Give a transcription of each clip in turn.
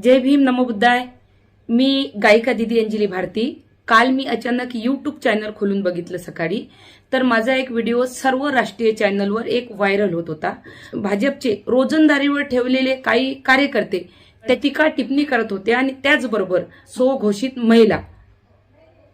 जय भीम नमो बुद्धाय। मी गायिका दीदी अंजली भारती। काल मी अचानक यूट्यूब चॅनल खोलून बघितलं सकाळी, तर माझा एक व्हिडिओ सर्व राष्ट्रीय चॅनलवर एक व्हायरल होत होता। भाजपचे रोजंदारीवर ठेवलेले काही कार्यकर्ते त्या टीका टिप्पणी करत होते आणि त्याचबरोबर स्वघोषित महिला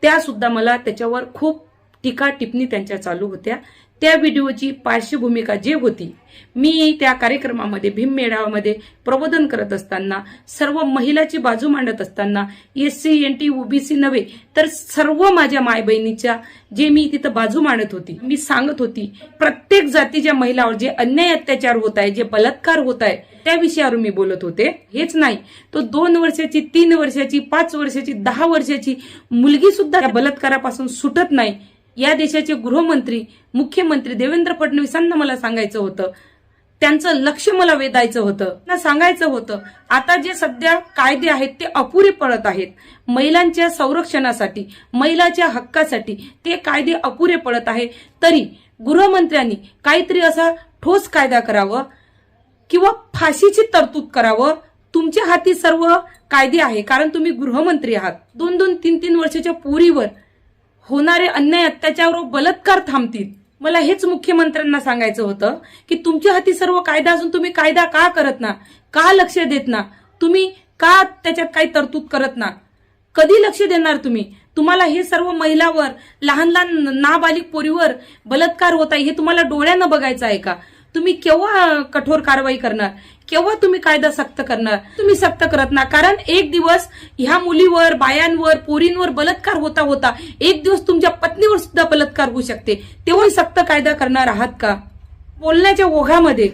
त्या सुद्धा मला त्याच्यावर खूप टीका टिप्पणी त्यांच्या चालू होत्या। त्या व्हिडिओची पार्श्वभूमिका जे होती, मी त्या कार्यक्रमामध्ये भीम मेळाव्यामध्ये प्रबोधन करत असताना सर्व महिलाची बाजू मांडत असताना SC NT OBC नव्हे तर सर्व माझ्या माय बहिणीच्या जे मी तिथं बाजू मांडत होती, मी सांगत होती प्रत्येक जातीच्या महिलावर जे अन्याय अत्याचार होत आहे, जे बलात्कार होत आहे, त्या विषयावर मी बोलत होते। हेच नाही तो 2 वर्षाची, 3 वर्षाची, 5 वर्षाची, 10 वर्षाची मुलगी सुद्धा त्या बलात्कारापासून सुटत नाही। या देशाचे गृहमंत्री मुख्यमंत्री देवेंद्र फडणवीसांना मला सांगायचं होतं, त्यांचं लक्ष मला वेधायचं होतं, ना सांगायचं होतं आता जे सध्या कायदे आहेत ते अपुरे पडत आहेत। महिलांच्या संरक्षणासाठी, महिलांच्या हक्कासाठी ते कायदे अपुरे पडत आहे। तरी गृहमंत्र्यांनी काहीतरी असा ठोस कायदा करावं किंवा फाशीची तरतूद करावं। तुमच्या हाती सर्व कायदे आहे, कारण तुम्ही गृहमंत्री आहात। 2-2, 3-3 वर्षाच्या पोरीवर होणारे अन्याय अत्याचार व बलात्कार थांबतील। मला हेच मुख्यमंत्र्यांना सांगायचं होतं की तुमच्या हाती सर्व कायदा असून तुम्ही कायदा का करत ना, का लक्ष देत ना, तुम्ही का त्याच्यात काही तरतूद करत ना, कधी लक्ष देणार तुम्ही? तुम्हाला हे सर्व महिलावर, लहान लहान नाबालिग पोरीवर बलात्कार होत आहे हे तुम्हाला डोळ्यानं बघायचं आहे का? तुम्ही केव्हा कठोर कारवाई करणार? केव्हा तुम्ही कायदा सक्त करणार? तुम्ही सक्त करत ना, कारण एक दिवस ह्या मुलीवर, बायांवर, पोरींवर बलात्कार होता होता एक दिवस तुमच्या पत्नीवर सुद्धा बलात्कार होऊ शकते, तेव्हा सक्त कायदा करणार आहात का? बोलण्याच्या ओघामध्ये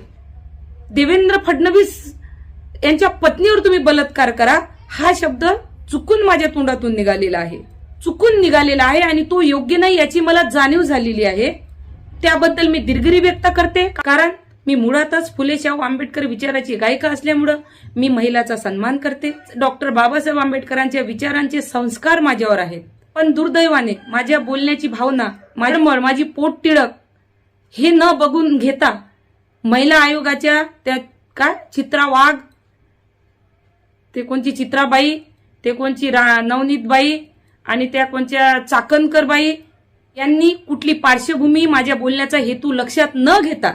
देवेंद्र फडणवीस यांच्या पत्नीवर तुम्ही बलात्कार करा हा शब्द चुकून माझ्या तोंडातून निघालेला आहे, चुकून निघालेला आहे आणि तो योग्य नाही याची मला जाणीव झालेली आहे। त्याबद्दल मी दिलगिरी व्यक्त करते, कारण मी मुळातच फुले शाहू आंबेडकर विचाराची गायिका असल्यामुळे मी महिलाचा सन्मान करते। डॉक्टर बाबासाहेब आंबेडकरांच्या विचारांचे संस्कार माझ्यावर आहेत, पण दुर्दैवाने माझ्या बोलण्याची भावना, माझी पोट तिळक हे न बघून घेता महिला आयोगाच्या त्या काय चित्रा वाघ, ते कोणची चित्राबाई, ते कोणची नवनीतबाई आणि त्या कोणच्या चाकणकर बाई यांनी कुठली पार्श्वभूमी, माझ्या बोलण्याचा हेतू लक्षात न घेता,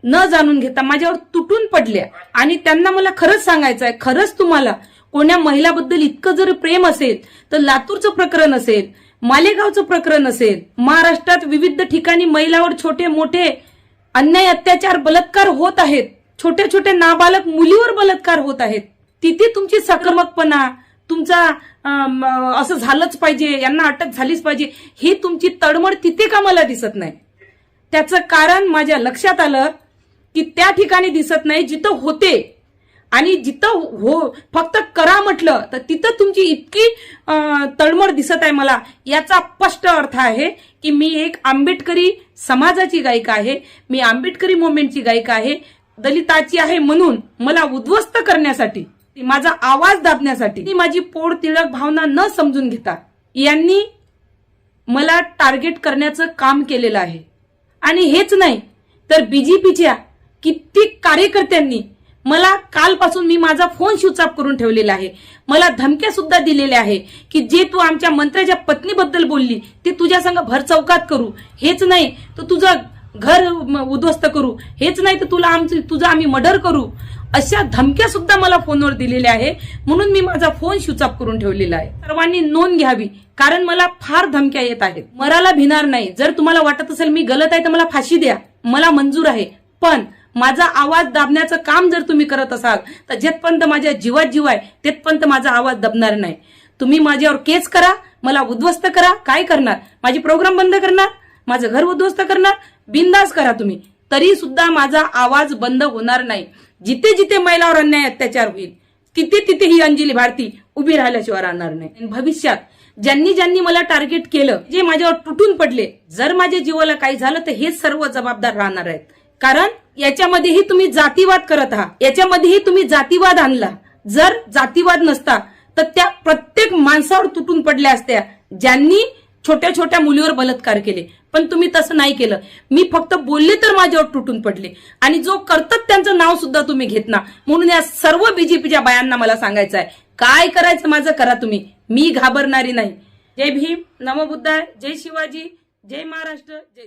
न जाणून घेता माझ्यावर तुटून पडल्या। आणि त्यांना मला खरंच सांगायचं आहे, खरंच तुम्हाला कोण्या महिलाबद्दल इतकं जर प्रेम असेल तर लातूरचं प्रकरण असेल, मालेगावचं प्रकरण असेल, महाराष्ट्रात विविध ठिकाणी महिलावर छोटे मोठे अन्याय अत्याचार बलात्कार होत आहेत, छोट्या छोट्या नाबालक मुलीवर बलात्कार होत आहेत, तिथे तुमची सक्रमकपणा, तुमचा असं झालंच पाहिजे, यांना अटक झालीच पाहिजे, ही तुमची तळमळ तिथे का मला दिसत नाही? त्याचं कारण माझ्या लक्षात आलं की त्या ठिकाणी दिसत नाही जिथं होते, आणि जिथं फक्त करा म्हटलं तर तिथं तुमची इतकी तळमळ दिसत आहे मला। याचा स्पष्ट अर्थ आहे की मी एक आंबेडकरी समाजाची गायिका आहे, मी आंबेडकरी मुवमेंटची गायिका आहे, दलिताची आहे म्हणून मला उद्ध्वस्त करण्यासाठी, माझा आवाज दाबण्यासाठी, माझी पोट तिळक भावना न समजून घेता यांनी मला टार्गेट करण्याचं काम केलेलं आहे। आणि हेच नाही तर बीजेपीच्या कित्येक कार्यकर्त्यांनी मला कालपासून मी माझा फोन स्विच ऑफ करून ठेवलेला आहे, मला धमक्या सुद्धा दिलेल्या आहे की जे तू आमच्या मंत्र्याच्या पत्नीबद्दल बोलली ते तुझ्या संग भर चौकात करू, हेच नाही तर तुझं घर उद्ध्वस्त करू, हेच नाही तर तुझं आम्ही मर्डर करू, अशा धमक्या सुद्धा मला फोनवर दिलेल्या आहे। म्हणून मी माझा फोन स्विच ऑफ करून ठेवलेला आहे। सर्वांनी नोंद घ्यावी, कारण मला फार धमक्या येत आहेत। मराला भिणार नाही। जर तुम्हाला वाटत असेल मी गलत आहे तर मला फाशी द्या, मला मंजूर आहे, पण माझा आवाज दाबण्याचं काम जर तुम्ही करत असाल तर जेथपर्यंत माझ्या जीवात जीव आहे तेथपर्यंत माझा आवाज दबणार नाही। तुम्ही माझ्यावर केस करा, मला उद्ध्वस्त करा, काय करणार? माझी प्रोग्राम बंद करणार, माझं घर उद्ध्वस्त करणार, बिंदास करा तुम्ही, तरी सुद्धा माझा आवाज बंद होणार नाही। जिथे जिथे महिलावर अन्याय अत्याचार होईल तिथे तिथे ही अंजली भारती उभी राहिल्याशिवाय राहणार नाही। भविष्यात ज्यांनी ज्यांनी मला टार्गेट केलं, जे माझ्यावर तुटून पडले, जर माझ्या जीवाला काही झालं तर हे सर्व जबाबदार राहणार आहेत, कारण याच्यामध्येही तुम्ही जातीवाद करत आहात, याच्यामध्येही तुम्ही जातीवाद आणला। जर जातीवाद नसता तर त्या प्रत्येक माणसावर तुटून पडल्या असत्या ज्यांनी छोट्या छोट्या मुलीवर बलात्कार केले, पण तुम्ही तसं नाही केलं. मी फक्त बोलले तर माझ्यावर तुटून पडले, आणि जो करतात त्यांचं नाव सुद्धा तुम्ही घेत ना. म्हणून या सर्व बीजेपीच्या बायांना मला सांगायचं आहे, काय करायचं माझं करा तुम्ही, मी घाबरणारी नाही. जय भीम, नमो बुद्धाय, जय शिवाजी, जय महाराष्ट्र, जय